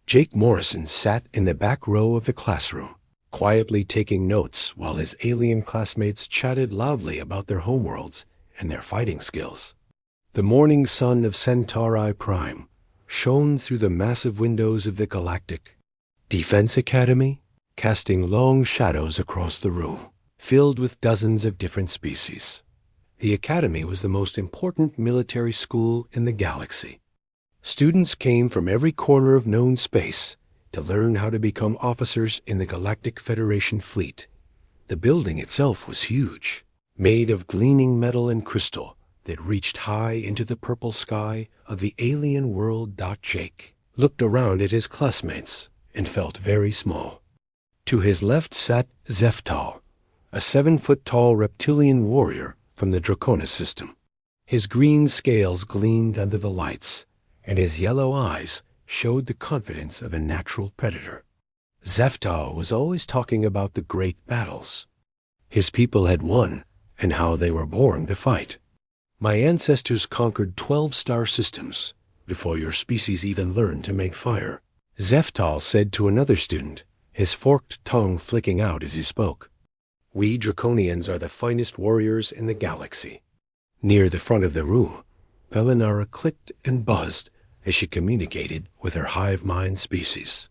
Jake Morrison sat in the back row of the classroom, quietly taking notes while his alien classmates chatted loudly about their homeworlds and their fighting skills. The morning sun of Centauri Prime shone through the massive windows of the Galactic Defense Academy, casting long shadows across the room, filled with dozens of different species. The Academy was the most important military school in the galaxy. Students came from every corner of known space to learn how to become officers in the Galactic Federation fleet. The building itself was huge, made of gleaming metal and crystal that reached high into the purple sky of the alien world. Jake looked around at his classmates and felt very small. To his left sat Zeftal, a 7-foot-tall reptilian warrior from the Draconis system. His green scales gleamed under the lights, and his yellow eyes showed the confidence of a natural predator. Zeftal was always talking about the great battles his people had won and how they were born to fight. My ancestors conquered 12 star systems before your species even learned to make fire, Zeftal said to another student, his forked tongue flicking out as he spoke. We Draconians are the finest warriors in the galaxy. Near the front of the room, Pelinara clicked and buzzed as she communicated with her hive mind species.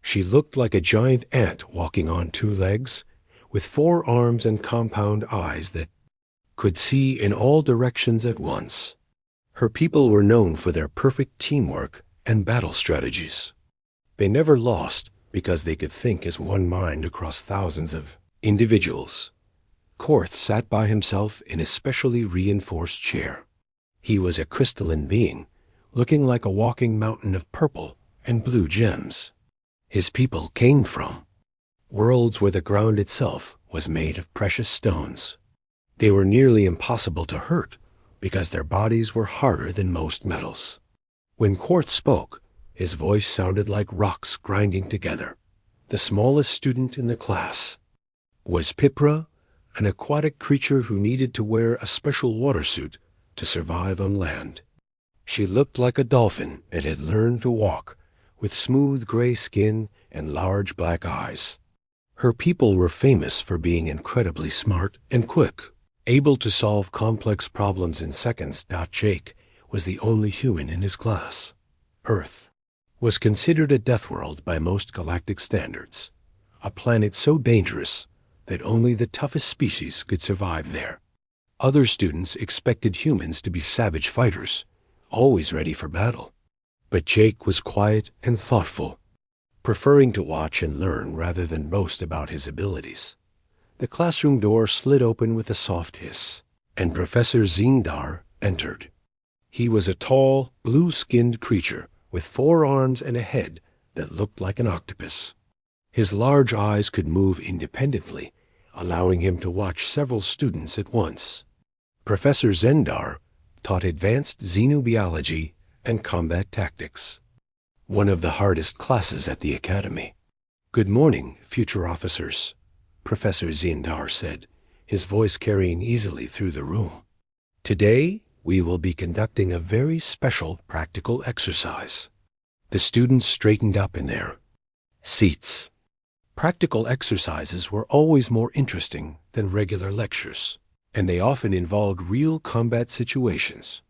She looked like a giant ant walking on 2 legs, with 4 arms and compound eyes that could see in all directions at once. Her people were known for their perfect teamwork and battle strategies. They never lost because they could think as one mind across thousands of individuals. Korth sat by himself in a specially reinforced chair. He was a crystalline being, looking like a walking mountain of purple and blue gems. His people came from worlds where the ground itself was made of precious stones. They were nearly impossible to hurt because their bodies were harder than most metals. When Korth spoke, his voice sounded like rocks grinding together. The smallest student in the class was Pipra, an aquatic creature who needed to wear a special water suit to survive on land. She looked like a dolphin that had learned to walk, with smooth gray skin and large black eyes. Her people were famous for being incredibly smart and quick, able to solve complex problems in seconds. Jake was the only human in his class. Earth was considered a death world by most galactic standards, a planet so dangerous that only the toughest species could survive there. Other students expected humans to be savage fighters, always ready for battle. But Jake was quiet and thoughtful, preferring to watch and learn rather than boast about his abilities. The classroom door slid open with a soft hiss, and Professor Zindar entered. He was a tall, blue-skinned creature with 4 arms and a head that looked like an octopus. His large eyes could move independently, allowing him to watch several students at once. Professor Zendar taught advanced xenobiology and combat tactics, one of the hardest classes at the Academy. Good morning, future officers, Professor Zindar said, his voice carrying easily through the room. Today, we will be conducting a very special practical exercise. The students straightened up in their seats. Practical exercises were always more interesting than regular lectures, and they often involved real combat situations.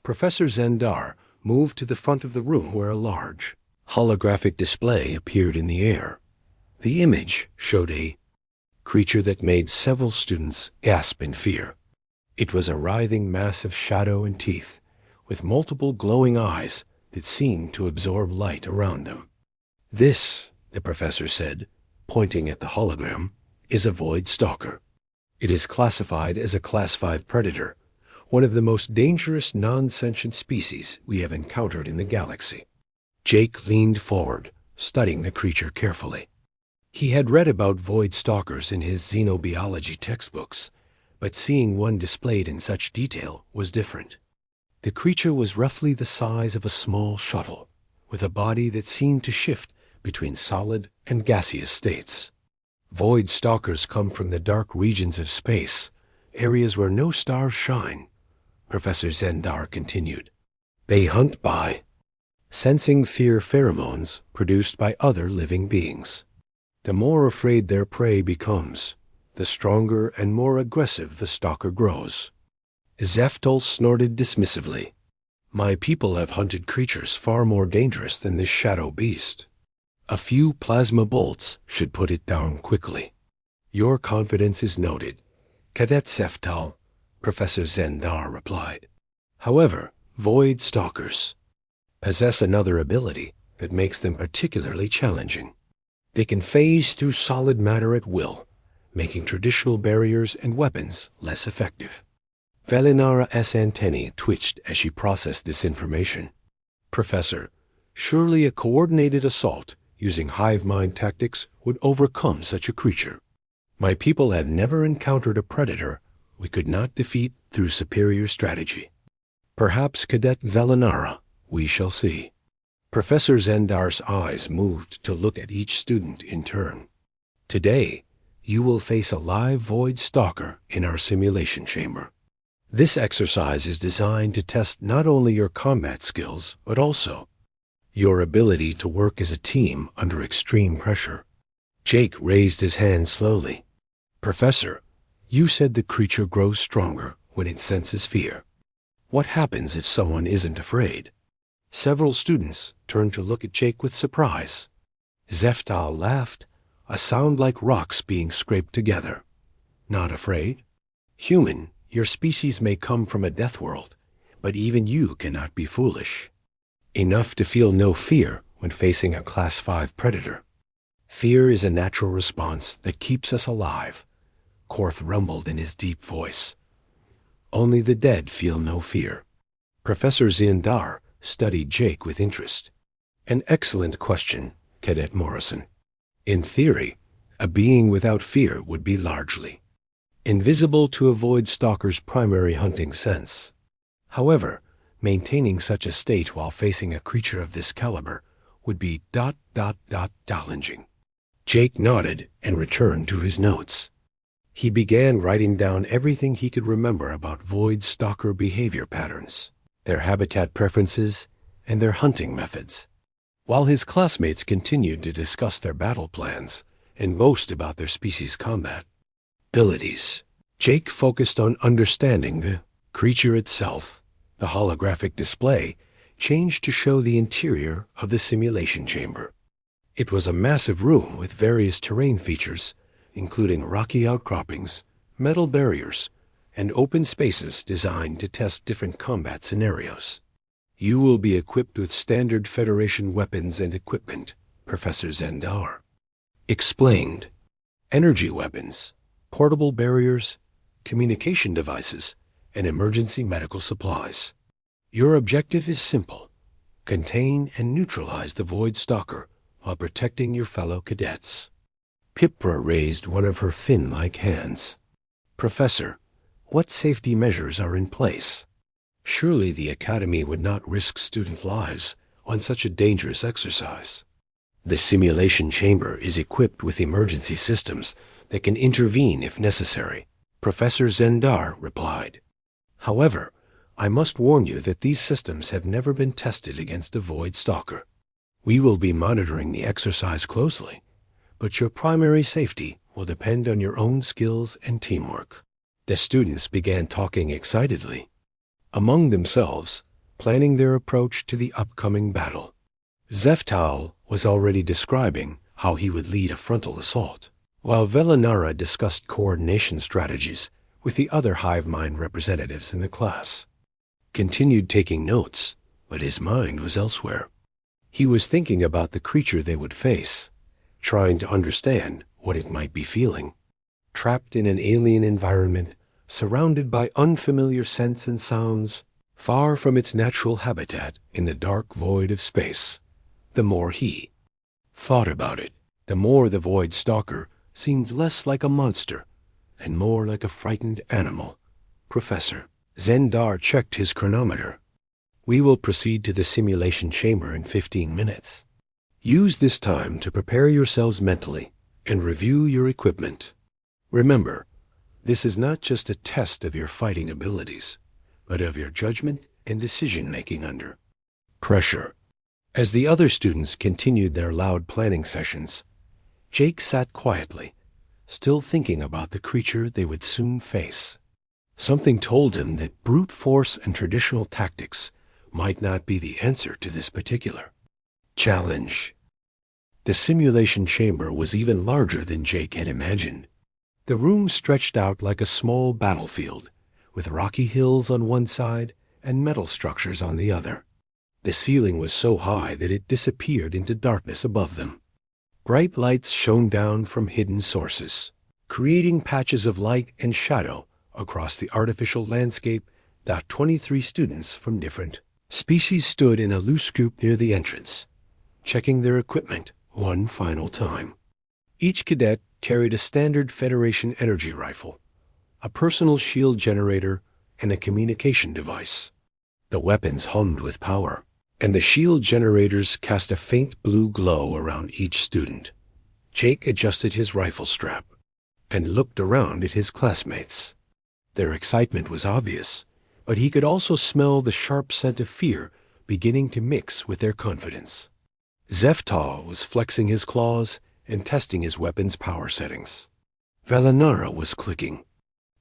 Professor Zendar moved to the front of the room where a large holographic display appeared in the air. The image showed a creature that made several students gasp in fear. It was a writhing mass of shadow and teeth, with multiple glowing eyes that seemed to absorb light around them. This, the professor said, pointing at the hologram, is a void stalker. It is classified as a Class 5 predator, one of the most dangerous non-sentient species we have encountered in the galaxy. Jake leaned forward, studying the creature carefully. He had read about void stalkers in his xenobiology textbooks, but seeing one displayed in such detail was different. The creature was roughly the size of a small shuttle, with a body that seemed to shift between solid and gaseous states. Void stalkers come from the dark regions of space, areas where no stars shine, Professor Zendar continued. They hunt by sensing fear pheromones produced by other living beings. The more afraid their prey becomes, the stronger and more aggressive the stalker grows. Zeftal snorted dismissively. My people have hunted creatures far more dangerous than this shadow beast. A few plasma bolts should put it down quickly. Your confidence is noted, Cadet Zeftal, Professor Zendar replied. However, void stalkers possess another ability that makes them particularly challenging. They can phase through solid matter at will, making traditional barriers and weapons less effective. Velinara's antennae twitched as she processed this information. Professor, surely a coordinated assault using hive mind tactics would overcome such a creature. My people have never encountered a predator we could not defeat through superior strategy. Perhaps, Cadet Velinara, we shall see. Professor Zendar's eyes moved to look at each student in turn. Today, you will face a live void stalker in our simulation chamber. This exercise is designed to test not only your combat skills, but also your ability to work as a team under extreme pressure. Jake raised his hand slowly. Professor, you said the creature grows stronger when it senses fear. What happens if someone isn't afraid? Several students turned to look at Jake with surprise. Zeftal laughed, a sound like rocks being scraped together. Not afraid? Human, your species may come from a death world, but even you cannot be foolish. Enough to feel no fear when facing a Class 5 predator. Fear is a natural response that keeps us alive, Korth rumbled in his deep voice. Only the dead feel no fear. Professor Zindar studied Jake with interest. An excellent question, Cadet Morrison. In theory, a being without fear would be largely invisible to avoid stalker's primary hunting sense. However, maintaining such a state while facing a creature of this caliber would be challenging. Jake nodded and returned to his notes. He began writing down everything he could remember about void stalker behavior patterns, their habitat preferences, and their hunting methods. While his classmates continued to discuss their battle plans and boast about their species' combat abilities, Jake focused on understanding the creature itself. The holographic display changed to show the interior of the simulation chamber. It was a massive room with various terrain features, including rocky outcroppings, metal barriers, and open spaces designed to test different combat scenarios. You will be equipped with standard Federation weapons and equipment, Professor Zendar explained. Energy weapons, portable barriers, communication devices, and emergency medical supplies. Your objective is simple: contain and neutralize the Void Stalker while protecting your fellow cadets. Pipra raised one of her fin-like hands. Professor, what safety measures are in place? Surely the Academy would not risk student lives on such a dangerous exercise. The simulation chamber is equipped with emergency systems that can intervene if necessary, Professor Zendar replied. However, I must warn you that these systems have never been tested against a Void Stalker. We will be monitoring the exercise closely, but your primary safety will depend on your own skills and teamwork. The students began talking excitedly, among themselves, planning their approach to the upcoming battle. Zeftal was already describing how he would lead a frontal assault, while Velinara discussed coordination strategies with the other hive mind representatives in the class. Continued taking notes, but his mind was elsewhere. He was thinking about the creature they would face, trying to understand what it might be feeling. Trapped in an alien environment, surrounded by unfamiliar scents and sounds, far from its natural habitat in the dark void of space. The more he thought about it, the more the Void Stalker seemed less like a monster and more like a frightened animal. Professor Zendar checked his chronometer. We will proceed to the simulation chamber in 15 minutes. Use this time to prepare yourselves mentally and review your equipment. Remember, this is not just a test of your fighting abilities, but of your judgment and decision-making under pressure. As the other students continued their loud planning sessions, Jake sat quietly, still thinking about the creature they would soon face. Something told him that brute force and traditional tactics might not be the answer to this particular challenge. The simulation chamber was even larger than Jake had imagined. The room stretched out like a small battlefield, with rocky hills on one side and metal structures on the other. The ceiling was so high that it disappeared into darkness above them. Bright lights shone down from hidden sources, creating patches of light and shadow across the artificial landscape that 23 students from different species stood in a loose group near the entrance, checking their equipment one final time. Each cadet carried a standard Federation energy rifle, a personal shield generator, and a communication device. The weapons hummed with power, and the shield generators cast a faint blue glow around each student. Jake adjusted his rifle strap and looked around at his classmates. Their excitement was obvious, but he could also smell the sharp scent of fear beginning to mix with their confidence. Zeftal was flexing his claws and testing his weapon's power settings. Valinara was clicking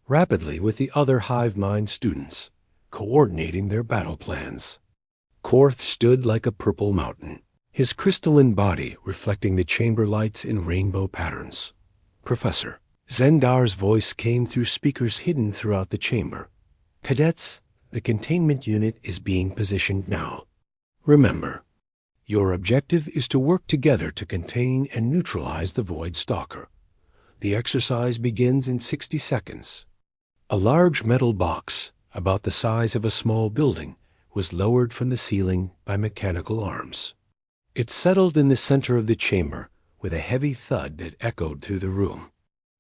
rapidly with the other hive mind students, coordinating their battle plans. Korth stood like a purple mountain, his crystalline body reflecting the chamber lights in rainbow patterns. Professor Zendar's voice came through speakers hidden throughout the chamber. Cadets, the containment unit is being positioned now. Remember, your objective is to work together to contain and neutralize the Void Stalker. The exercise begins in 60 seconds. A large metal box, about the size of a small building, was lowered from the ceiling by mechanical arms. It settled in the center of the chamber with a heavy thud that echoed through the room.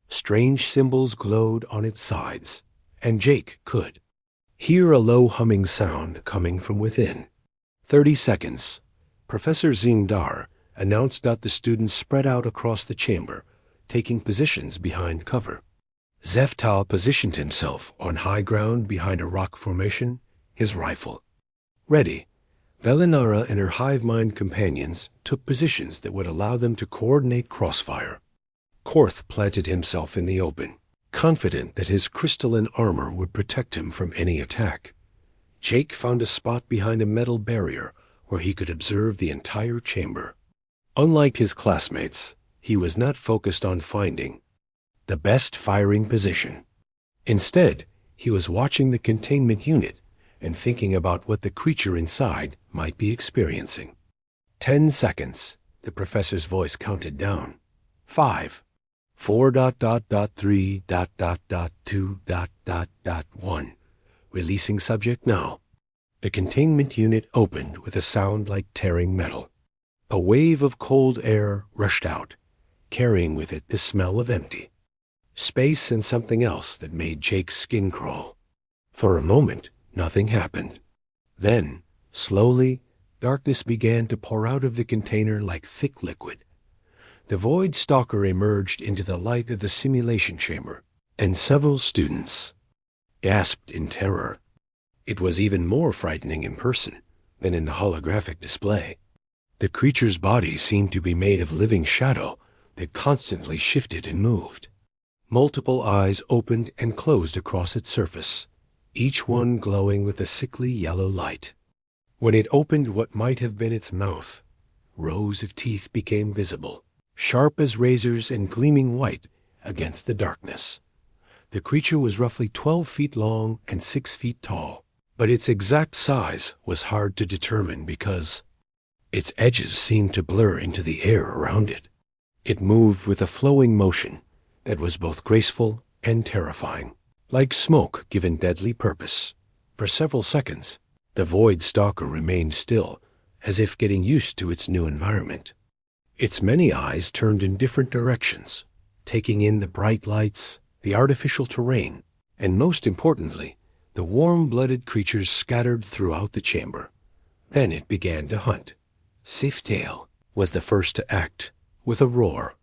Strange symbols glowed on its sides, and Jake could hear a low humming sound coming from within. 30 seconds. Professor Zingdar announced that the students spread out across the chamber, taking positions behind cover. Zeftal positioned himself on high ground behind a rock formation, his rifle ready. Valinara and her hive mind companions took positions that would allow them to coordinate crossfire. Korth planted himself in the open, confident that his crystalline armor would protect him from any attack. Jake found a spot behind a metal barrier where he could observe the entire chamber. Unlike his classmates, he was not focused on finding the best firing position. Instead, he was watching the containment unit and thinking about what the creature inside might be experiencing. 10 seconds. The professor's voice counted down. 5, 4.3.2.1. Releasing subject now. The containment unit opened with a sound like tearing metal. A wave of cold air rushed out, carrying with it the smell of empty space and something else that made Jake's skin crawl. For a moment, nothing happened. Then, slowly, darkness began to pour out of the container like thick liquid. The Void Stalker emerged into the light of the simulation chamber, and several students gasped in terror. It was even more frightening in person than in the holographic display. The creature's body seemed to be made of living shadow that constantly shifted and moved. Multiple eyes opened and closed across its surface, each one glowing with a sickly yellow light. When it opened what might have been its mouth, rows of teeth became visible, sharp as razors and gleaming white against the darkness. The creature was roughly 12 feet long and 6 feet tall, but its exact size was hard to determine because its edges seemed to blur into the air around it. It moved with a flowing motion that was both graceful and terrifying, like smoke given deadly purpose. For several seconds, the Void Stalker remained still, as if getting used to its new environment. Its many eyes turned in different directions, taking in the bright lights, the artificial terrain, and most importantly, the warm-blooded creatures scattered throughout the chamber. Then it began to hunt. Siftail was the first to act. With a roar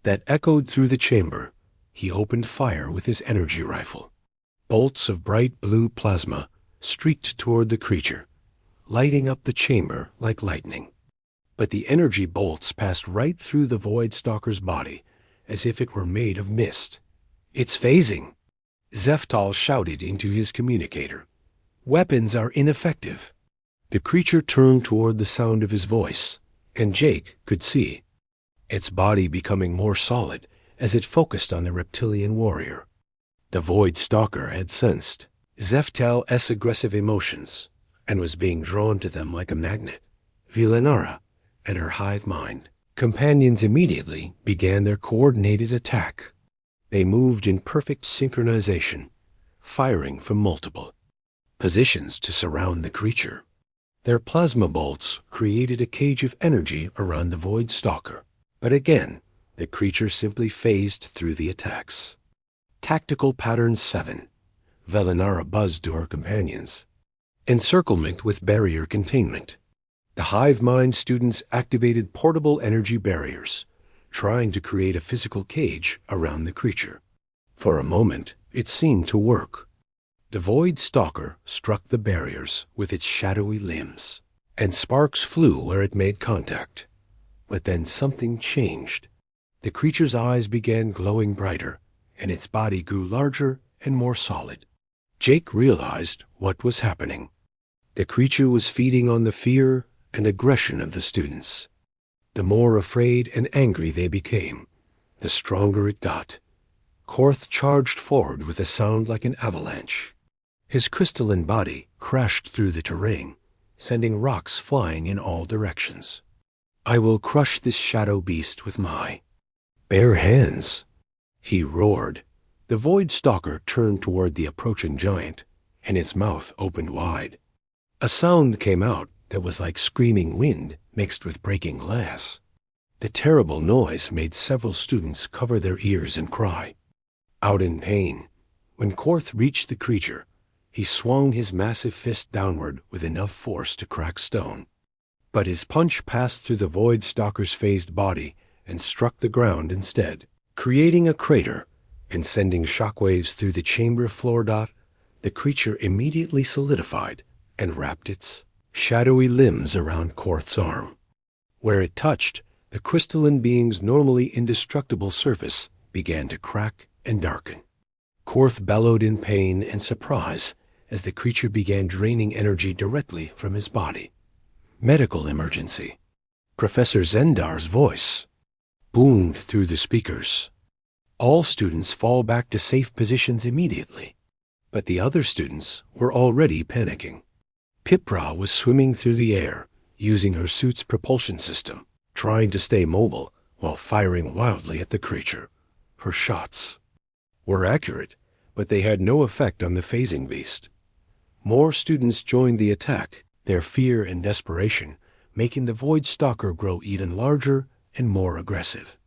that echoed through the chamber, he opened fire with his energy rifle. Bolts of bright blue plasma streaked toward the creature, lighting up the chamber like lightning. but the energy bolts passed right through the Void Stalker's body, as if it were made of mist. "It's phasing!" Zeftal shouted into his communicator. "Weapons are ineffective." The creature turned toward the sound of his voice, and Jake could see its body becoming more solid as it focused on the reptilian warrior. The Void Stalker had sensed Zeftal's aggressive emotions and was being drawn to them like a magnet. Villanara and her hive mind companions immediately began their coordinated attack. They moved in perfect synchronization, firing from multiple positions to surround the creature. Their plasma bolts created a cage of energy around the Void Stalker, but again, the creature simply phased through the attacks. Tactical Pattern 7. Velinara buzzed to her companions. Encirclement with barrier containment. The hive mind students activated portable energy barriers, trying to create a physical cage around the creature. For a moment, it seemed to work. The Void Stalker struck the barriers with its shadowy limbs, and sparks flew where it made contact. But then something changed. The creature's eyes began glowing brighter, and its body grew larger and more solid. Jake realized what was happening. The creature was feeding on the fear and aggression of the students. The more afraid and angry they became, the stronger it got. Korth charged forward with a sound like an avalanche. His crystalline body crashed through the terrain, sending rocks flying in all directions. "I will crush this shadow beast with my bare hands," he roared. The Void Stalker turned toward the approaching giant, and its mouth opened wide. A sound came out that was like screaming wind mixed with breaking glass. The terrible noise made several students cover their ears and cry out in pain. When Korth reached the creature, he swung his massive fist downward with enough force to crack stone. But his punch passed through the Void Stalker's phased body and struck the ground instead, creating a crater and sending shockwaves through the chamber floor. The creature immediately solidified and wrapped its shadowy limbs around Korth's arm. Where it touched, the crystalline being's normally indestructible surface began to crack and darken. Korth bellowed in pain and surprise as the creature began draining energy directly from his body. "Medical emergency." Professor Zendar's voice boomed through the speakers. All students fall back to safe positions immediately. But the other students were already panicking. Pipra was swimming through the air, using her suit's propulsion system, trying to stay mobile while firing wildly at the creature. Her shots were accurate, but they had no effect on the phasing beast. More students joined the attack, their fear and desperation making the Void Stalker grow even larger and more aggressive.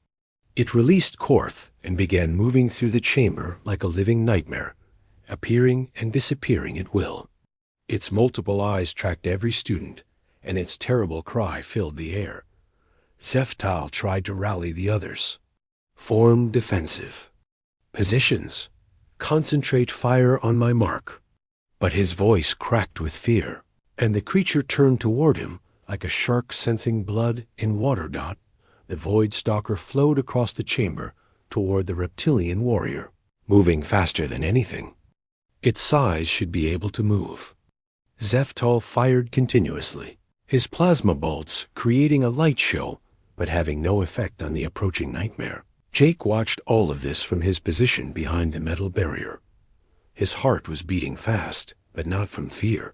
It released Korth and began moving through the chamber like a living nightmare, appearing and disappearing at will. Its multiple eyes tracked every student, and its terrible cry filled the air. Zeftal tried to rally the others. "Form defensive. Positions. Concentrate fire on my mark." But his voice cracked with fear, and the creature turned toward him like a shark sensing blood in water. The Void Stalker flowed across the chamber toward the reptilian warrior, moving faster than anything. Its size should be able to move. Zeftal fired continuously, his plasma bolts creating a light show, but having no effect on the approaching nightmare. Jake watched all of this from his position behind the metal barrier. His heart was beating fast, but not from fear.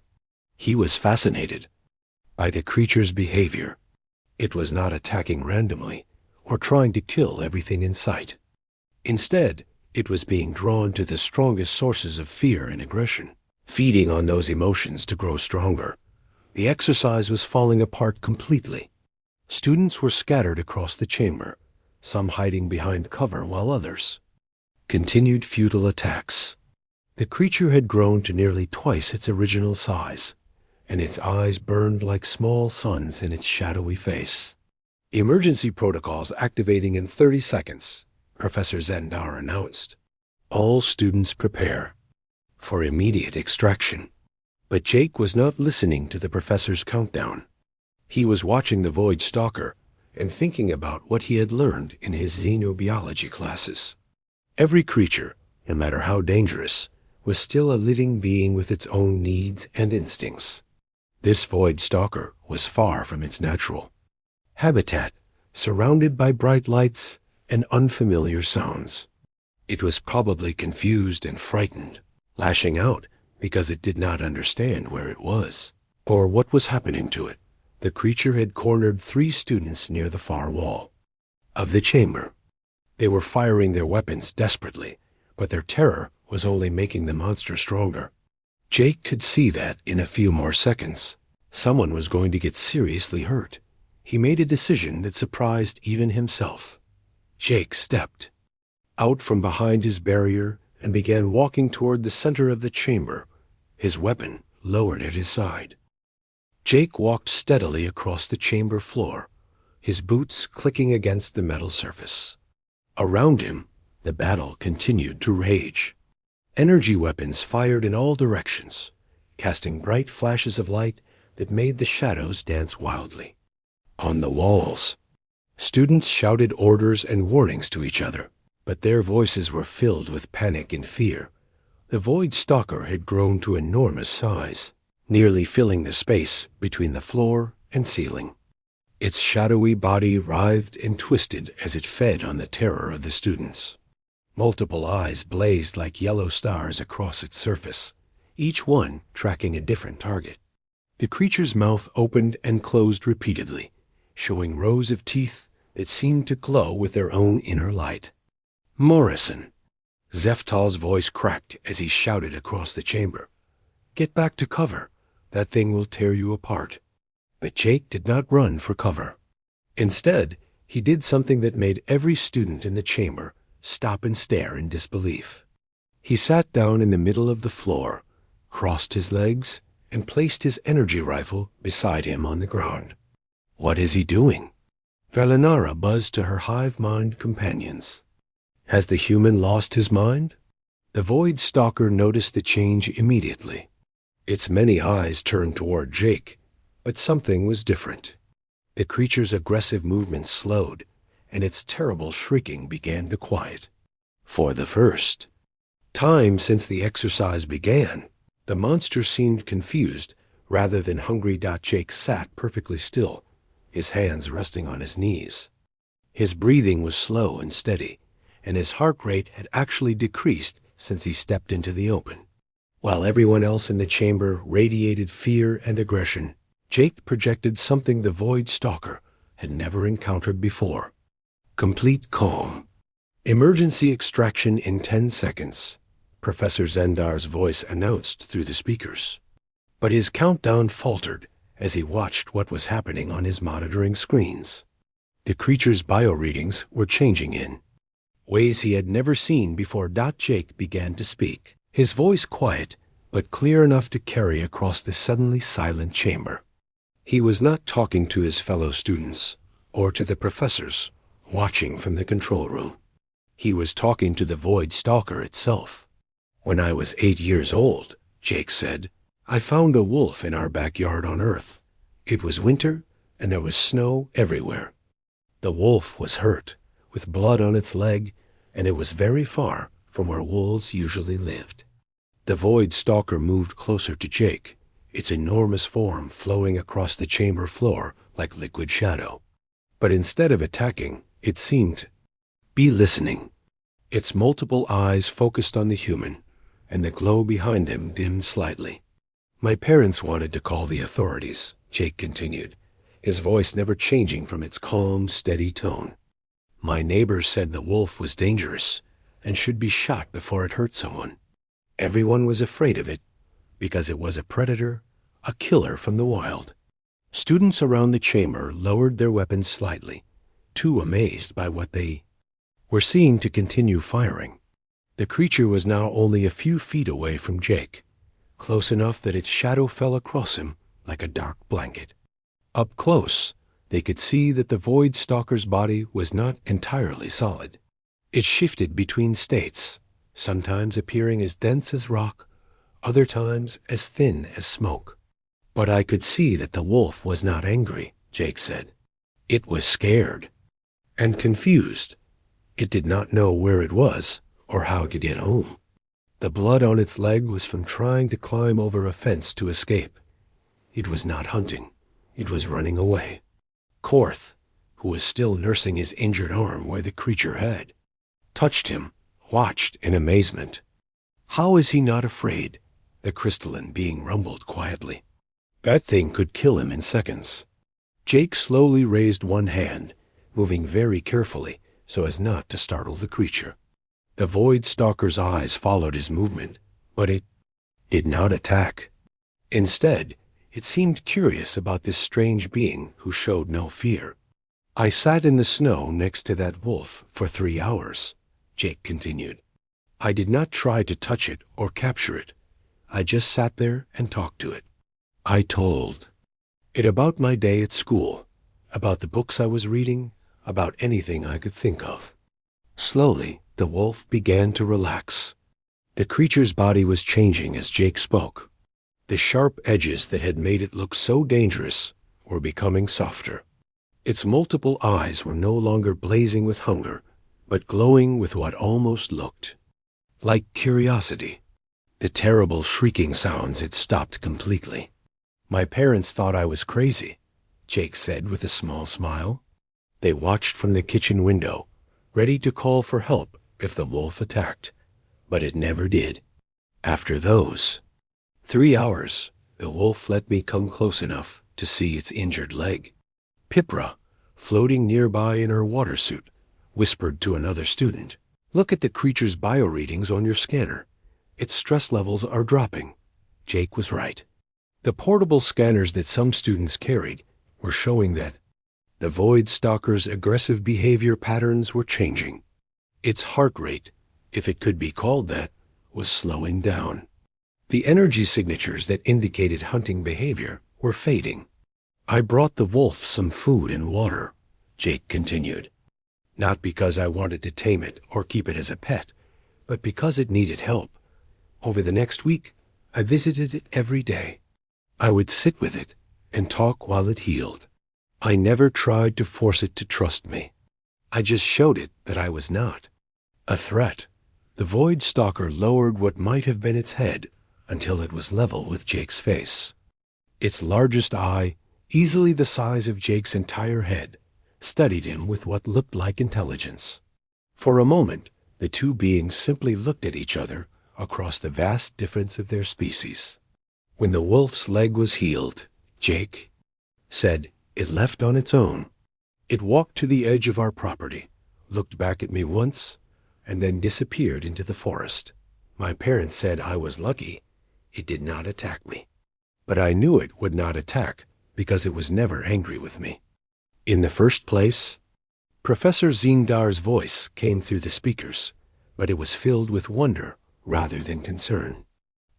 He was fascinated by the creature's behavior. It was not attacking randomly or trying to kill everything in sight. Instead, it was being drawn to the strongest sources of fear and aggression, feeding on those emotions to grow stronger. The exercise was falling apart completely. Students were scattered across the chamber, some hiding behind cover while others continued futile attacks. The creature had grown to nearly twice its original size, and its eyes burned like small suns in its shadowy face. "Emergency protocols activating in 30 seconds, Professor Zendar announced. "All students prepare for immediate extraction." But Jake was not listening to the professor's countdown. He was watching the Void Stalker and thinking about what he had learned in his xenobiology classes. Every creature, no matter how dangerous, was still a living being with its own needs and instincts. This Void Stalker was far from its natural habitat, surrounded by bright lights and unfamiliar sounds. It was probably confused and frightened, lashing out because it did not understand where it was or what was happening to it. The creature had cornered 3 students near the far wall of the chamber. They were firing their weapons desperately, but their terror was only making the monster stronger. Jake could see that in a few more seconds, someone was going to get seriously hurt. He made a decision that surprised even himself. Jake stepped out from behind his barrier and began walking toward the center of the chamber, his weapon lowered at his side. Jake walked steadily across the chamber floor, his boots clicking against the metal surface. Around him, the battle continued to rage. Energy weapons fired in all directions, casting bright flashes of light that made the shadows dance wildly. On the walls, students shouted orders and warnings to each other, but their voices were filled with panic and fear. The Void Stalker had grown to enormous size, nearly filling the space between the floor and ceiling. Its shadowy body writhed and twisted as it fed on the terror of the students. Multiple eyes blazed like yellow stars across its surface, each one tracking a different target. The creature's mouth opened and closed repeatedly, showing rows of teeth that seemed to glow with their own inner light. "Morrison!" Zeftal's voice cracked as he shouted across the chamber. "Get back to cover. That thing will tear you apart." But Jake did not run for cover. Instead, he did something that made every student in the chamber stop and stare in disbelief. He sat down in the middle of the floor, crossed his legs, and placed his energy rifle beside him on the ground. "What is he doing?" Valinara buzzed to her hive-mind companions. "Has the human lost his mind?" The Void Stalker noticed the change immediately. Its many eyes turned toward Jake, but something was different. The creature's aggressive movements slowed, and its terrible shrieking began to quiet. For the first time since the exercise began, the monster seemed confused rather than hungry. Jake sat perfectly still, his hands resting on his knees. His breathing was slow and steady, and his heart rate had actually decreased since he stepped into the open. While everyone else in the chamber radiated fear and aggression, Jake projected something the Void Stalker had never encountered before: complete calm. "Emergency extraction in 10 seconds, Professor Zendar's voice announced through the speakers. But his countdown faltered as he watched what was happening on his monitoring screens. The creature's bioreadings were changing in ways he had never seen before. Jake began to speak, his voice quiet but clear enough to carry across the suddenly silent chamber. He was not talking to his fellow students or to the professors watching from the control room. He was talking to the Void Stalker itself. "When I was 8 years old," Jake said, "I found a wolf in our backyard on Earth. It was winter, and there was snow everywhere. The wolf was hurt, with blood on its leg, and it was very far from where wolves usually lived." The Void Stalker moved closer to Jake, its enormous form flowing across the chamber floor like liquid shadow. But instead of attacking, it seemed to be listening. Its multiple eyes focused on the human, and the glow behind them dimmed slightly. "My parents wanted to call the authorities," Jake continued, his voice never changing from its calm, steady tone. "My neighbors said the wolf was dangerous and should be shot before it hurt someone. Everyone was afraid of it because it was a predator, a killer from the wild." Students around the chamber lowered their weapons slightly, too amazed by what they were seeing to continue firing. The creature was now only a few feet away from Jake, close enough that its shadow fell across him like a dark blanket. Up close, they could see that the Void Stalker's body was not entirely solid. It shifted between states, sometimes appearing as dense as rock, other times as thin as smoke. But I could see that the wolf was not angry. Jake said. It was scared and confused. It did not know where it was or how to get home. The blood on its leg was from trying to climb over a fence to escape. It was not hunting. It was running away. Korth, who was still nursing his injured arm where the creature had, touched him, watched in amazement. How is he not afraid? The crystalline being rumbled quietly. That thing could kill him in seconds. Jake slowly raised one hand, moving very carefully so as not to startle the creature. The Void Stalker's eyes followed his movement, but it did not attack. Instead, it seemed curious about this strange being who showed no fear. I sat in the snow next to that wolf for 3 hours, Jake continued. I did not try to touch it or capture it. I just sat there and talked to it. I told it about my day at school, about the books I was reading, about anything I could think of. Slowly, the wolf began to relax. The creature's body was changing as Jake spoke. The sharp edges that had made it look so dangerous were becoming softer. Its multiple eyes were no longer blazing with hunger, but glowing with what almost looked like curiosity. The terrible shrieking sounds had stopped completely. My parents thought I was crazy, Jake said with a small smile. They watched from the kitchen window, ready to call for help if the wolf attacked, but it never did. After those 3 hours, the wolf let me come close enough to see its injured leg. Pipra, floating nearby in her water suit, whispered to another student, "Look at the creature's bioreadings on your scanner. Its stress levels are dropping." Jake was right. The portable scanners that some students carried were showing that the Void Stalker's aggressive behavior patterns were changing. Its heart rate, if it could be called that, was slowing down. The energy signatures that indicated hunting behavior were fading. I brought the wolf some food and water, Jake continued. Not because I wanted to tame it or keep it as a pet, but because it needed help. Over the next week, I visited it every day. I would sit with it and talk while it healed. I never tried to force it to trust me. I just showed it that I was not a threat. The Void Stalker lowered what might have been its head until it was level with Jake's face. Its largest eye, easily the size of Jake's entire head, studied him with what looked like intelligence. For a moment, the two beings simply looked at each other across the vast difference of their species. When the wolf's leg was healed, Jake said it left on its own. It walked to the edge of our property, looked back at me once, and then disappeared into the forest. My parents said I was lucky. It did not attack me. But I knew it would not attack because it was never angry with me. In the first place, Professor Zindar's voice came through the speakers, but it was filled with wonder rather than concern.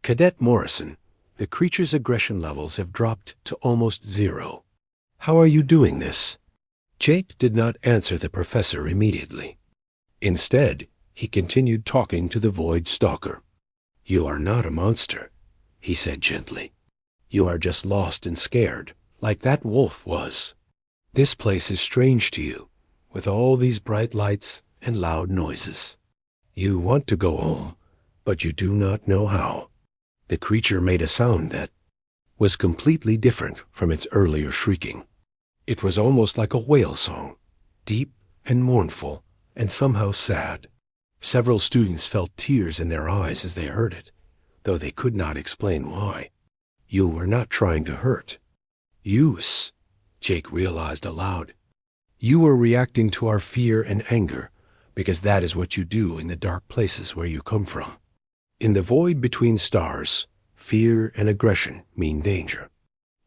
Cadet Morrison, the creature's aggression levels have dropped to almost 0. How are you doing this? Jake did not answer the professor immediately. Instead, he continued talking to the Void Stalker. You are not a monster, he said gently. You are just lost and scared, like that wolf was. This place is strange to you, with all these bright lights and loud noises. You want to go home, but you do not know how. The creature made a sound that was completely different from its earlier shrieking. It was almost like a whale song, deep and mournful and somehow sad. Several students felt tears in their eyes as they heard it, though they could not explain why. You were not trying to hurt. Use, Jake realized aloud. You were reacting to our fear and anger, because that is what you do in the dark places where you come from. In the void between stars, fear and aggression mean danger.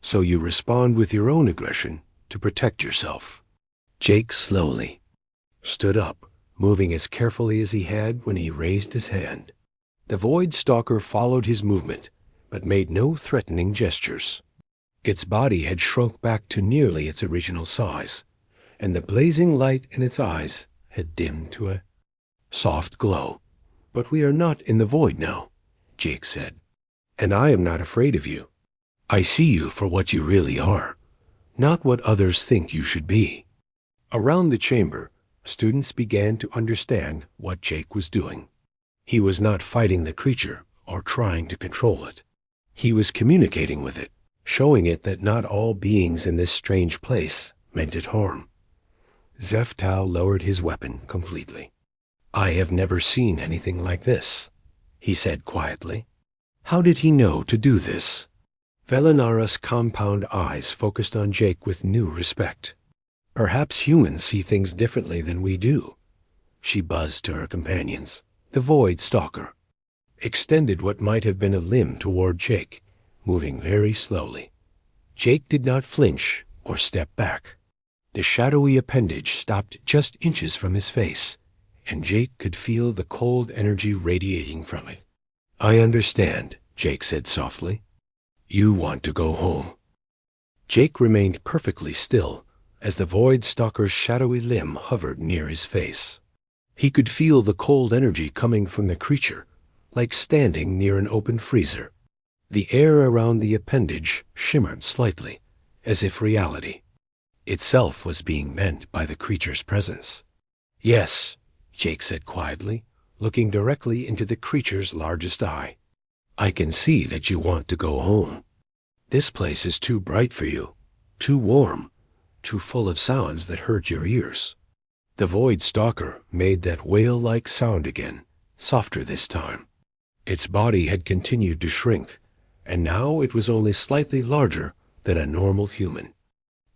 So you respond with your own aggression to protect yourself. Jake slowly stood up, moving as carefully as he had when he raised his hand. The Void Stalker followed his movement, but made no threatening gestures. Its body had shrunk back to nearly its original size, and the blazing light in its eyes had dimmed to a soft glow. But we are not in the void now, Jake said, and I am not afraid of you. I see you for what you really are, not what others think you should be. Around the chamber, students began to understand what Jake was doing. He was not fighting the creature or trying to control it. He was communicating with it, showing it that not all beings in this strange place meant it harm. Zeftal lowered his weapon completely. "I have never seen anything like this," he said quietly. "How did he know to do this?" Velinara's compound eyes focused on Jake with new respect. "Perhaps humans see things differently than we do." She buzzed to her companions. The Void Stalker extended what might have been a limb toward Jake, moving very slowly. Jake did not flinch or step back. The shadowy appendage stopped just inches from his face, and Jake could feel the cold energy radiating from it. "I understand," Jake said softly. "You want to go home." Jake remained perfectly still as the Void Stalker's shadowy limb hovered near his face. He could feel the cold energy coming from the creature, like standing near an open freezer. The air around the appendage shimmered slightly, as if reality itself was being bent by the creature's presence. "Yes," Jake said quietly, looking directly into the creature's largest eye. "I can see that you want to go home. This place is too bright for you, too warm, too full of sounds that hurt your ears." The Void Stalker made that whale-like sound again, softer this time. Its body had continued to shrink, and now it was only slightly larger than a normal human.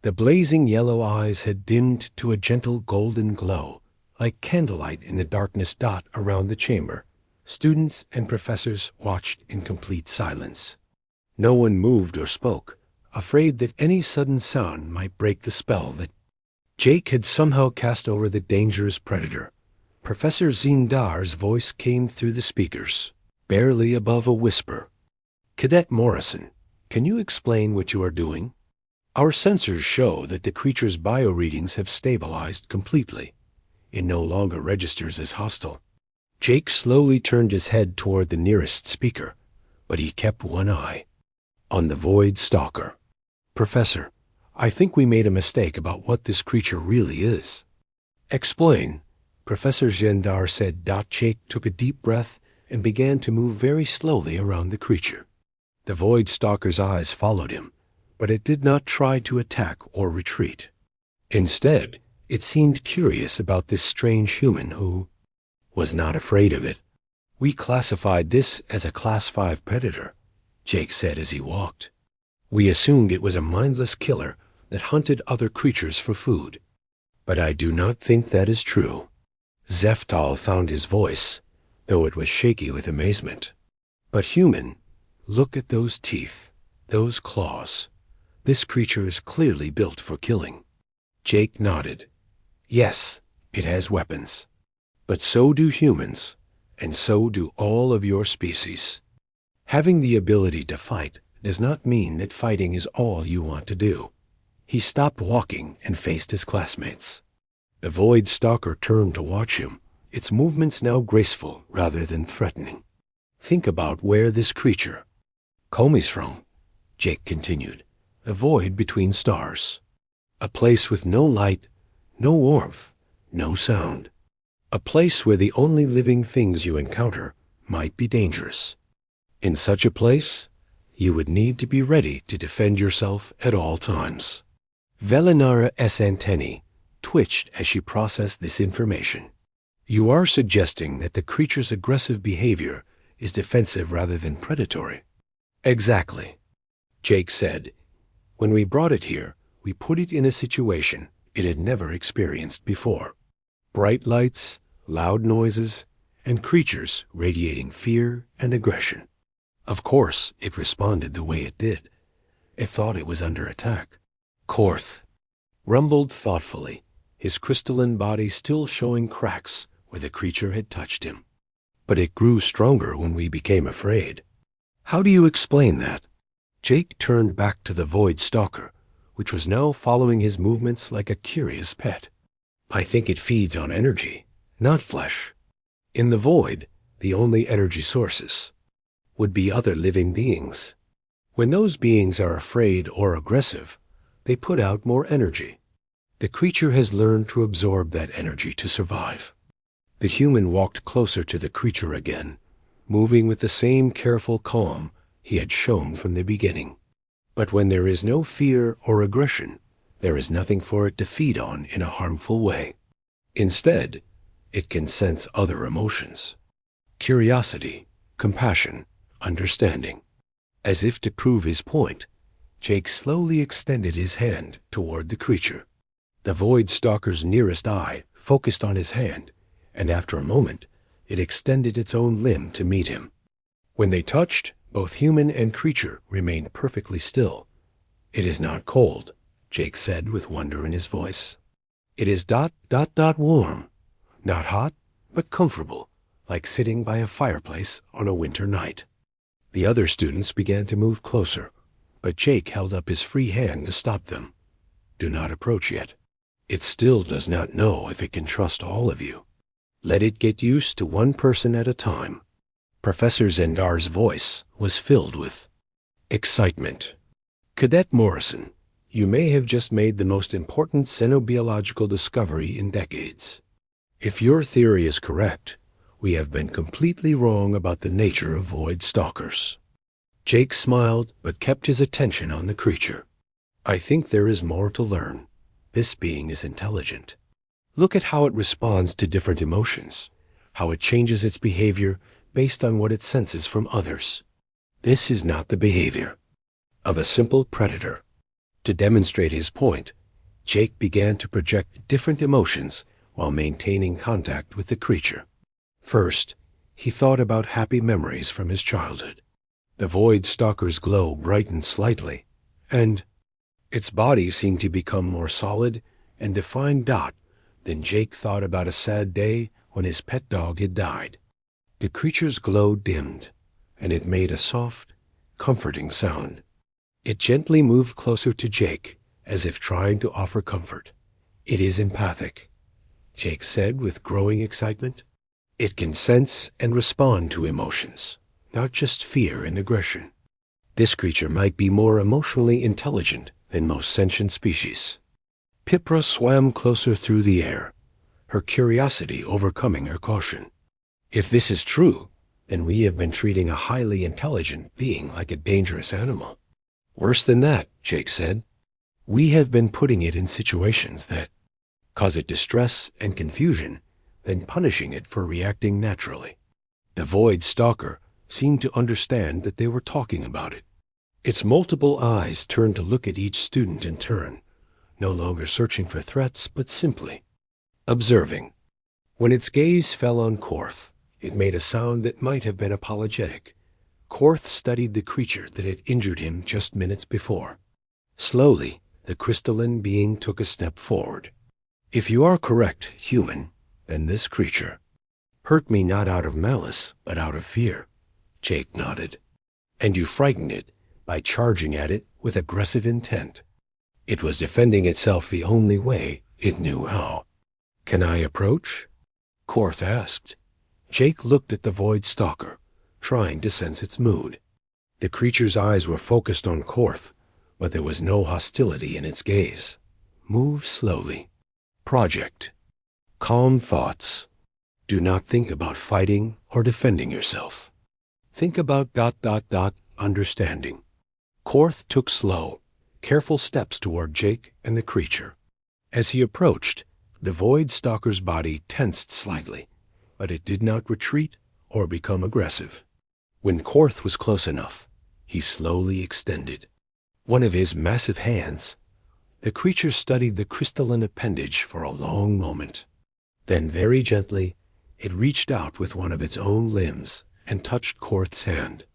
The blazing yellow eyes had dimmed to a gentle golden glow, like candlelight in the darkness dot around the chamber. Students and professors watched in complete silence. No one moved or spoke, afraid that any sudden sound might break the spell that Jake had somehow cast over the dangerous predator. Professor Zindar's voice came through the speakers, barely above a whisper. "Cadet Morrison, can you explain what you are doing? Our sensors show that the creature's bioreadings have stabilized completely. It no longer registers as hostile." Jake slowly turned his head toward the nearest speaker, but he kept one eye on the Void Stalker. "Professor, I think we made a mistake about what this creature really is." "Explain," Professor Zindar said. Jake took a deep breath and began to move very slowly around the creature. The Void Stalker's eyes followed him, but it did not try to attack or retreat. Instead, it seemed curious about this strange human who was not afraid of it. "We classified this as a Class 5 predator," Jake said as he walked. "We assumed it was a mindless killer that hunted other creatures for food. But I do not think that is true." Zeftal found his voice, though it was shaky with amazement. "But human, look at those teeth, those claws. This creature is clearly built for killing." Jake nodded. "Yes, it has weapons. But so do humans, and so do all of your species. Having the ability to fight does not mean that fighting is all you want to do." He stopped walking and faced his classmates. The Void Stalker turned to watch him, its movements now graceful rather than threatening. "Think about where this creature comes from," Jake continued. "A void between stars. A place with no light, no warmth, no sound. A place where the only living things you encounter might be dangerous. In such a place, you would need to be ready to defend yourself at all times." Velinara's antennae twitched as she processed this information. "You are suggesting that the creature's aggressive behavior is defensive rather than predatory?" "Exactly," Jake said. "When we brought it here, we put it in a situation it had never experienced before. Bright lights, loud noises, and creatures radiating fear and aggression. Of course, it responded the way it did. It thought it was under attack." Korth rumbled thoughtfully, his crystalline body still showing cracks where the creature had touched him. "But it grew stronger when we became afraid." "How do you explain that?" Jake turned back to the Void Stalker, which was now following his movements like a curious pet. "I think it feeds on energy, not flesh. In the void, the only energy sources would be other living beings. When those beings are afraid or aggressive, they put out more energy. The creature has learned to absorb that energy to survive. The human walked closer to the creature again, moving with the same careful calm he had shown from the beginning. But when there is no fear or aggression, there is nothing for it to feed on in a harmful way. Instead, it can sense other emotions: curiosity, compassion, understanding. As if to prove his point, Jake slowly extended his hand toward the creature. The Void Stalker's nearest eye focused on his hand, and after a moment, it extended its own limb to meet him. When they touched, both human and creature remained perfectly still. "It is not cold," Jake said with wonder in his voice. "It is warm. Not hot, but comfortable, like sitting by a fireplace on a winter night." The other students began to move closer, but Jake held up his free hand to stop them. "Do not approach yet. It still does not know if it can trust all of you. Let it get used to one person at a time." Professor Zendar's voice was filled with excitement. "Cadet Morrison, you may have just made the most important xenobiological discovery in decades. If your theory is correct, we have been completely wrong about the nature of Void Stalkers." Jake smiled, but kept his attention on the creature. "I think there is more to learn. This being is intelligent. Look at how it responds to different emotions, how it changes its behavior based on what it senses from others. This is not the behavior of a simple predator." To demonstrate his point, Jake began to project different emotions while maintaining contact with the creature. First, he thought about happy memories from his childhood. The Void Stalker's glow brightened slightly, and its body seemed to become more solid and defined. Then Jake thought about a sad day when his pet dog had died. The creature's glow dimmed, and it made a soft, comforting sound. It gently moved closer to Jake, as if trying to offer comfort. "It is empathic," Jake said with growing excitement. "It can sense and respond to emotions, not just fear and aggression. This creature might be more emotionally intelligent than most sentient species." Pipra swam closer through the air, her curiosity overcoming her caution. "If this is true, then we have been treating a highly intelligent being like a dangerous animal." "Worse than that," Jake said. "We have been putting it in situations that cause it distress and confusion, then punishing it for reacting naturally." The Void Stalker seemed to understand that they were talking about it. Its multiple eyes turned to look at each student in turn, no longer searching for threats, but simply observing. When its gaze fell on Korth, it made a sound that might have been apologetic. Korth studied the creature that had injured him just minutes before. Slowly, the crystalline being took a step forward. "If you are correct, human, then this creature hurt me not out of malice, but out of fear." Jake nodded. "And you frightened it by charging at it with aggressive intent. It was defending itself the only way it knew how." "Can I approach?" Korth asked. Jake looked at the Void Stalker, trying to sense its mood. The creature's eyes were focused on Korth, but there was no hostility in its gaze. "Move slowly. Project. Calm thoughts. Do not think about fighting or defending yourself. Think about understanding." Korth took slow, careful steps toward Jake and the creature. As he approached, the Void Stalker's body tensed slightly, but it did not retreat or become aggressive. When Korth was close enough, he slowly extended one of his massive hands. The creature studied the crystalline appendage for a long moment. Then very gently, it reached out with one of its own limbs and touched Korth's hand.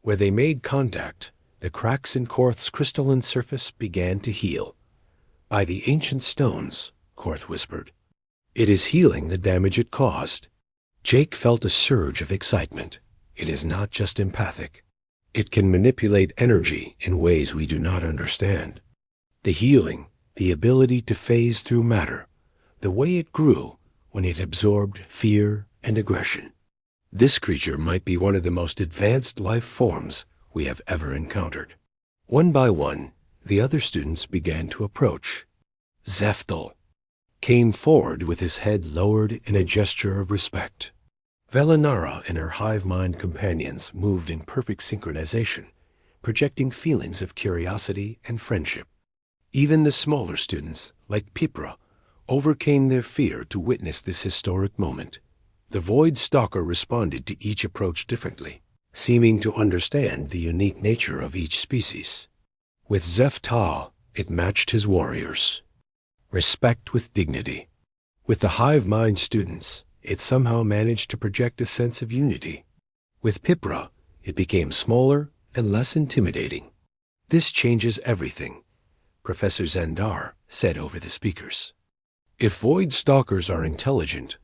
Where they made contact, the cracks in Korth's crystalline surface began to heal. "By the ancient stones," Korth whispered. "It is healing the damage it caused." Jake felt a surge of excitement. It is not just empathic. It can manipulate energy in ways we do not understand. The healing, the ability to phase through matter, the way it grew when it absorbed fear and aggression. This creature might be one of the most advanced life forms we have ever encountered. One by one, The other students began to approach. Zeftel came forward with his head lowered in a gesture of respect. Velinara and her hive-mind companions moved in perfect synchronization, projecting feelings of curiosity and friendship. Even the smaller students, like Pipra, overcame their fear to witness this historic moment. The Void Stalker responded to each approach differently, seeming to understand the unique nature of each species. With Zeftal, it matched his warriors. Respect with dignity. With the hive mind students, it somehow managed to project a sense of unity. With Pipra, it became smaller and less intimidating. This changes everything, Professor Zendar said over the speakers. If Void Stalkers are intelligent,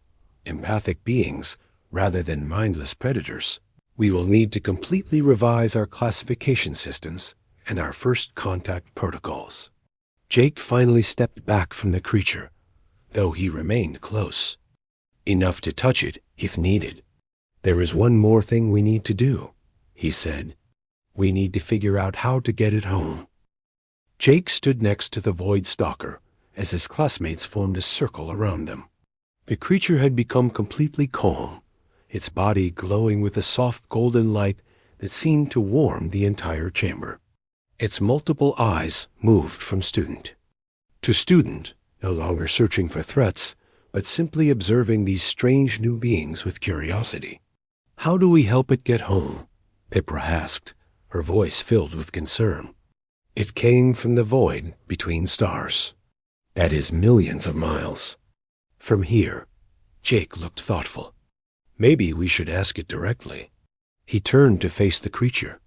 empathic beings rather than mindless predators, we will need to completely revise our classification systems and our first contact protocols. Jake finally stepped back from the creature, though he remained close. Enough to touch it if needed. There is one more thing we need to do, he said. We need to figure out how to get it home. Jake stood next to the Void Stalker as his classmates formed a circle around them. The creature had become completely calm, its body glowing with a soft golden light that seemed to warm the entire chamber. Its multiple eyes moved from student to student, no longer searching for threats, but simply observing these strange new beings with curiosity. How do we help it get home? Pipra asked, her voice filled with concern. It came from the void between stars. That is millions of miles. From here, Jake looked thoughtful. Maybe we should ask it directly. He turned to face the creature.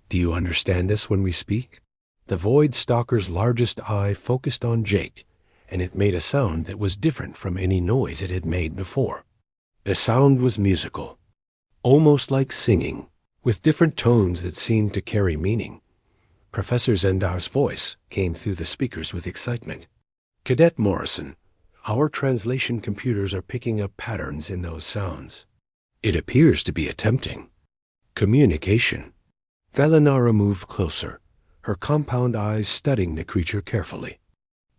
Do you understand us when we speak? The Void Stalker's largest eye focused on Jake, and it made a sound that was different from any noise it had made before. The sound was musical, almost like singing, with different tones that seemed to carry meaning. Professor Zendar's voice came through the speakers with excitement. Cadet Morrison, our translation computers are picking up patterns in those sounds. It appears to be attempting communication. Velinara moved closer, her compound eyes studying the creature carefully.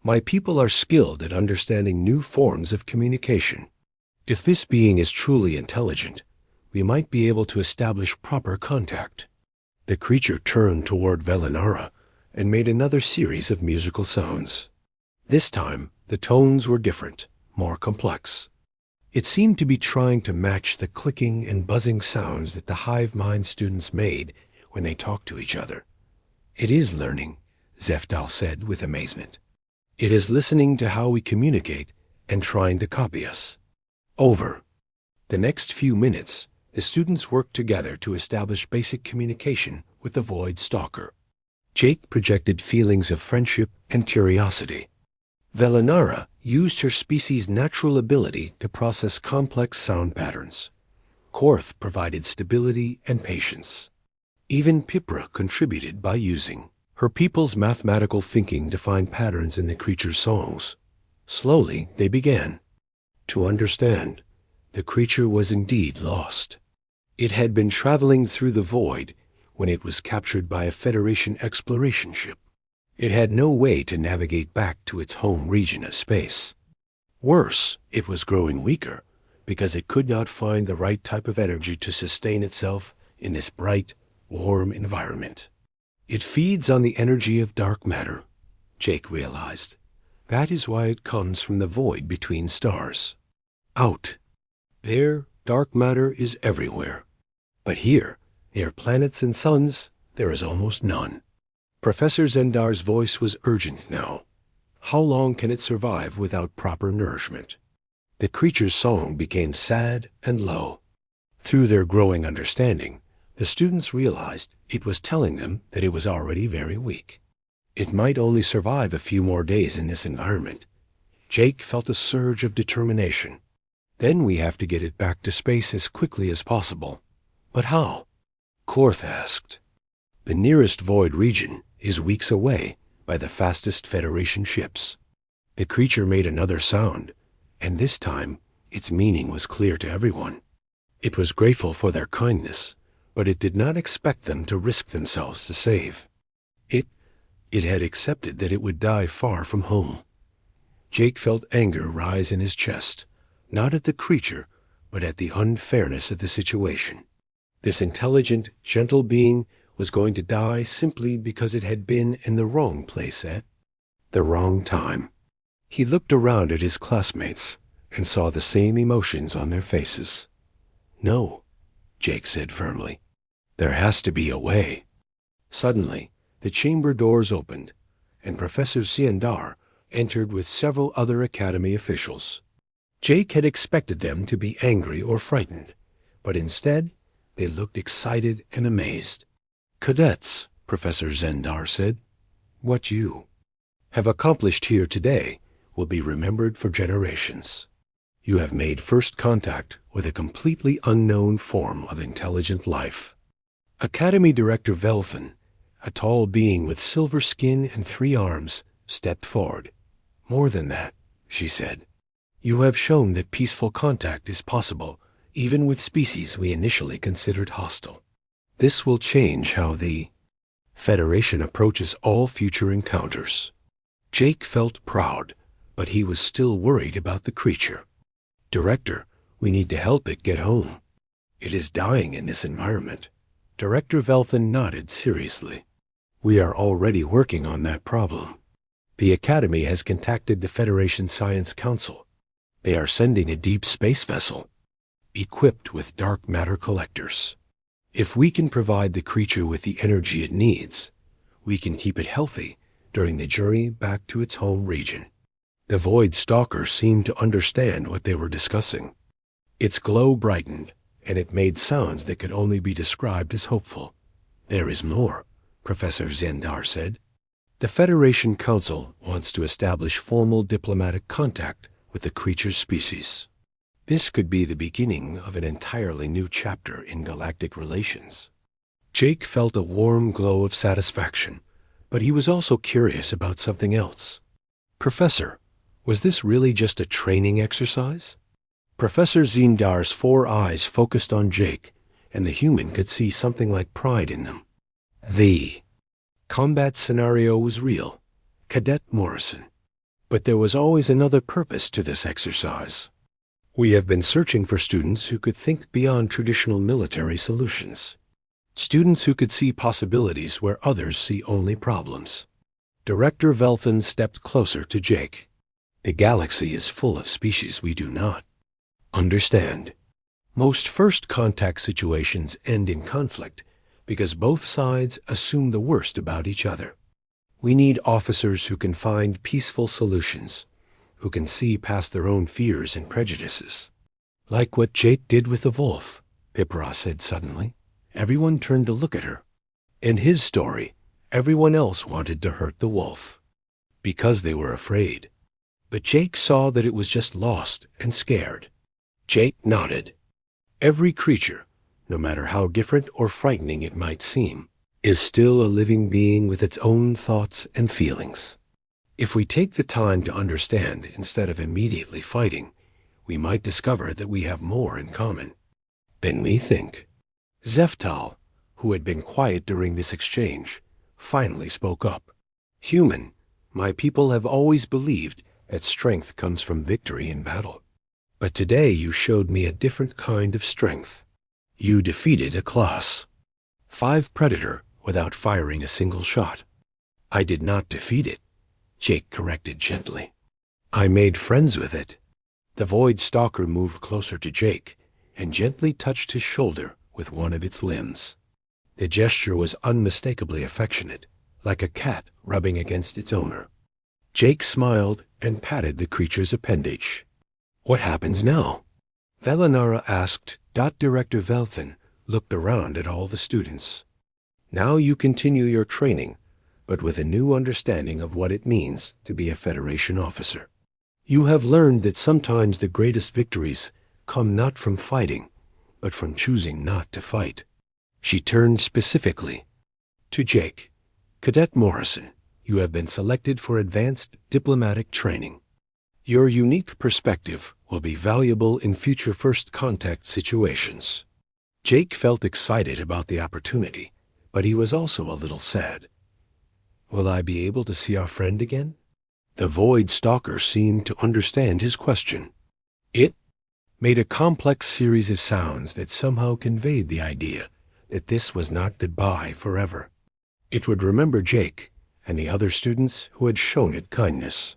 My people are skilled at understanding new forms of communication. If this being is truly intelligent, we might be able to establish proper contact. The creature turned toward Velinara and made another series of musical sounds. This time, the tones were different, more complex. It seemed to be trying to match the clicking and buzzing sounds that the hive mind students made when they talked to each other. It is learning, Zeftal said with amazement. It is listening to how we communicate and trying to copy us. Over. The next few minutes, the students worked together to establish basic communication with the Void Stalker. Jake projected feelings of friendship and curiosity. Velinara used her species' natural ability to process complex sound patterns. Korth provided stability and patience. Even Pipra contributed by using her people's mathematical thinking to find patterns in the creature's songs. Slowly, they began to understand. The creature was indeed lost. It had been traveling through the void when it was captured by a Federation exploration ship. It had no way to navigate back to its home region of space. Worse, it was growing weaker because it could not find the right type of energy to sustain itself in this bright, warm environment. It feeds on the energy of dark matter, Jake realized. That is why it comes from the void between stars. Out. There, dark matter is everywhere. But here, near planets and suns, there is almost none. Professor Zendar's voice was urgent now. How long can it survive without proper nourishment? The creature's song became sad and low. Through their growing understanding, the students realized it was telling them that it was already very weak. It might only survive a few more days in this environment. Jake felt a surge of determination. Then we have to get it back to space as quickly as possible. But how? Korth asked. The nearest void region is weeks away by the fastest Federation ships. The creature made another sound, and this time its meaning was clear to everyone. It was grateful for their kindness, but it did not expect them to risk themselves to save. It It had accepted that it would die far from home. Jake felt anger rise in his chest, not at the creature, but at the unfairness of the situation. This intelligent, gentle being was going to die simply because it had been in the wrong place at the wrong time. He looked around at his classmates and saw the same emotions on their faces. "No," Jake said firmly. "There has to be a way." Suddenly, the chamber doors opened, and Professor Ziendar entered with several other Academy officials. Jake had expected them to be angry or frightened, but instead they looked excited and amazed. "Cadets," Professor Ziendar said, "what you have accomplished here today will be remembered for generations. You have made first contact with a completely unknown form of intelligent life." Academy Director Velthin, a tall being with silver skin and 3 arms, stepped forward. "More than that," she said. "You have shown that peaceful contact is possible, even with species we initially considered hostile. This will change how the Federation approaches all future encounters." Jake felt proud, but he was still worried about the creature. "Director, we need to help it get home. It is dying in this environment." Director Velthin nodded seriously. "We are already working on that problem. The Academy has contacted the Federation Science Council. They are sending a deep space vessel, equipped with dark matter collectors. If we can provide the creature with the energy it needs, we can keep it healthy during the journey back to its home region." The Void Stalker seemed to understand what they were discussing. Its glow brightened, and it made sounds that could only be described as hopeful. "There is more," Professor Ziendar said. "The Federation Council wants to establish formal diplomatic contact with the creature's species. This could be the beginning of an entirely new chapter in galactic relations." Jake felt a warm glow of satisfaction, but he was also curious about something else. "Professor, was this really just a training exercise?" Professor Ziendar's 4 eyes focused on Jake, and the human could see something like pride in them. "The combat scenario was real, Cadet Morrison. But there was always another purpose to this exercise. We have been searching for students who could think beyond traditional military solutions. Students who could see possibilities where others see only problems." Director Velthin stepped closer to Jake. "The galaxy is full of species we do not understand. Most first contact situations end in conflict because both sides assume the worst about each other. We need officers who can find peaceful solutions, who can see past their own fears and prejudices." "Like what Jake did with the wolf," Pipra said suddenly. Everyone turned to look at her. In his story, everyone else wanted to hurt the wolf because they were afraid. But Jake saw that it was just lost and scared. Jake nodded. Every creature, no matter how different or frightening it might seem, is still a living being with its own thoughts and feelings. If we take the time to understand instead of immediately fighting, we might discover that we have more in common than we think. Zeftal, who had been quiet during this exchange, finally spoke up. "Human, my people have always believed that strength comes from victory in battle. But today you showed me a different kind of strength. You defeated a class. 5 Predator without firing a single shot." "I did not defeat it," Jake corrected gently. "I made friends with it." The Void Stalker moved closer to Jake and gently touched his shoulder with one of its limbs. The gesture was unmistakably affectionate, like a cat rubbing against its owner. Jake smiled and patted the creature's appendage. "What happens now?" Velinara asked. Director Velthin looked around at all the students. "Now you continue your training, but with a new understanding of what it means to be a Federation officer. You have learned that sometimes the greatest victories come not from fighting, but from choosing not to fight." She turned specifically to Jake. "Cadet Morrison, you have been selected for advanced diplomatic training. Your unique perspective will be valuable in future first contact situations." Jake felt excited about the opportunity, but he was also a little sad. Will I be able to see our friend again? The Void Stalker seemed to understand his question. It made a complex series of sounds that somehow conveyed the idea that this was not goodbye forever. It would remember Jake and the other students who had shown it kindness.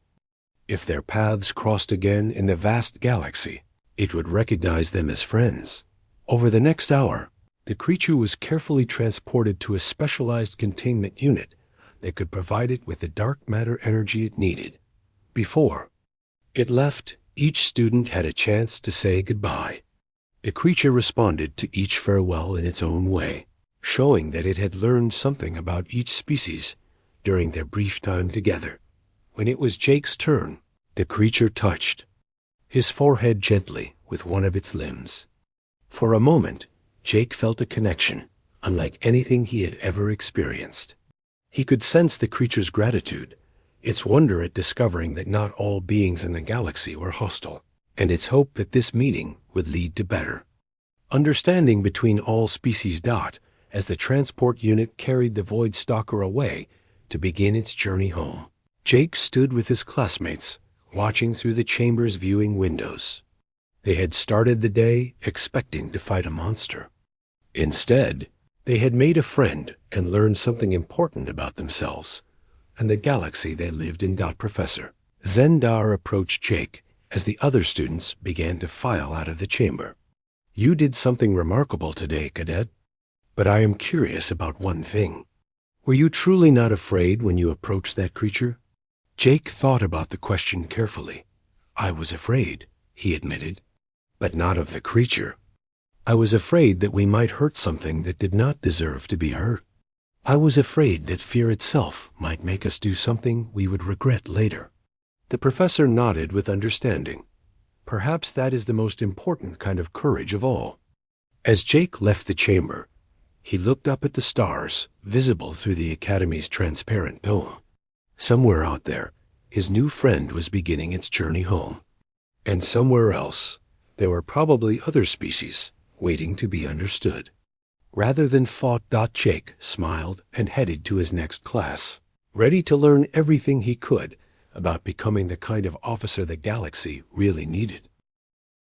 If their paths crossed again in the vast galaxy, it would recognize them as friends. Over the next hour, the creature was carefully transported to a specialized containment unit that could provide it with the dark matter energy it needed. Before it left, each student had a chance to say goodbye. The creature responded to each farewell in its own way, showing that it had learned something about each species during their brief time together. When it was Jake's turn, the creature touched his forehead gently with one of its limbs. For a moment, Jake felt a connection unlike anything he had ever experienced. He could sense the creature's gratitude, its wonder at discovering that not all beings in the galaxy were hostile, and its hope that this meeting would lead to better understanding between all species. As the transport unit carried the Void Stalker away to begin its journey home, Jake stood with his classmates, watching through the chamber's viewing windows. They had started the day expecting to fight a monster. Instead, they had made a friend and learned something important about themselves and the galaxy they lived in. Professor Zendar approached Jake as the other students began to file out of the chamber. You did something remarkable today, Cadet. But I am curious about one thing. Were you truly not afraid when you approached that creature? Jake thought about the question carefully. I was afraid, he admitted, but not of the creature. I was afraid that we might hurt something that did not deserve to be hurt. I was afraid that fear itself might make us do something we would regret later. The professor nodded with understanding. Perhaps that is the most important kind of courage of all. As Jake left the chamber, he looked up at the stars, visible through the Academy's transparent dome. Somewhere out there, his new friend was beginning its journey home. And somewhere else, there were probably other species waiting to be understood. Rather than fought, Jake smiled and headed to his next class, ready to learn everything he could about becoming the kind of officer the galaxy really needed.